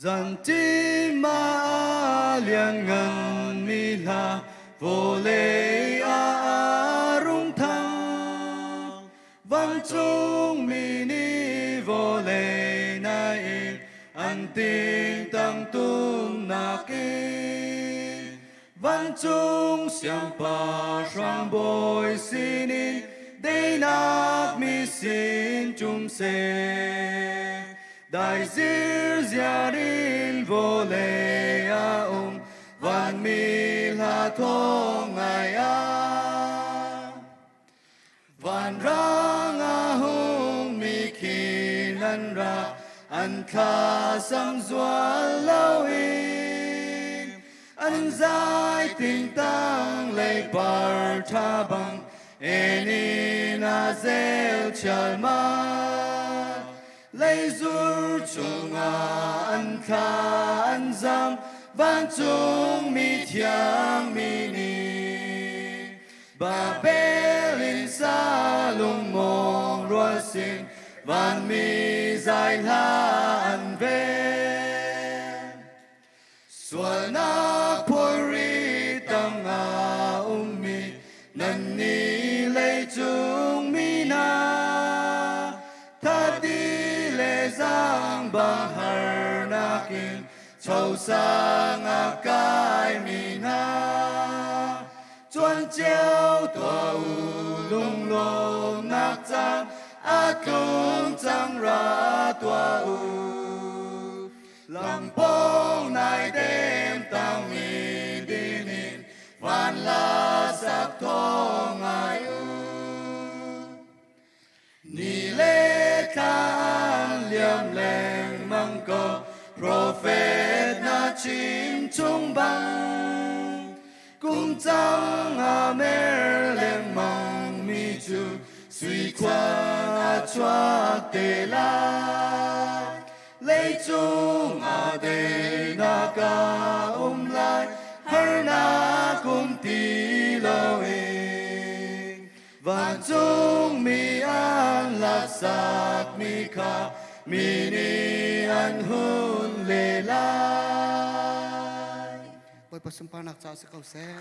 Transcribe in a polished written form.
Dần chi ma liền ngân mi la vô lệ rung thăng văn trung mi ni vô lệ nai an tinh tăng tung na kinh văn trung xiang pa sang bồi xin in đây nát mi xin chung se đại diêu gia đình vô lệ văn mi la thong ai văn rang hung mi khi nan ra an kha sam dua lâu in an giải tình tăng lệ bar tha bằng eni na zel chal ma lấy zur chung an kha an zam van chung mi thiang mi ni ba belin sa lung mong rua sin van mi dài la an ve sual na pori tang mi nan ni lấy chung mi na tha đi lệ giang bằng har na kinh châu sang cái mi na chuan chiếu tua u lung lung nạc giang cung chẳng ra tua u lòng bông này đêm tao mi đi nín van la sắc thong ai u ni lê khan liam leng mang co prophet na chim chung băng cung chẳng mer leng mang mi chu suy qua choa tê la lấy chung đề na ca lai har na cung ti lo e van chung mi an la sak mi kha mi ni an hun le lai. Boy pasumpa nak sa kausen.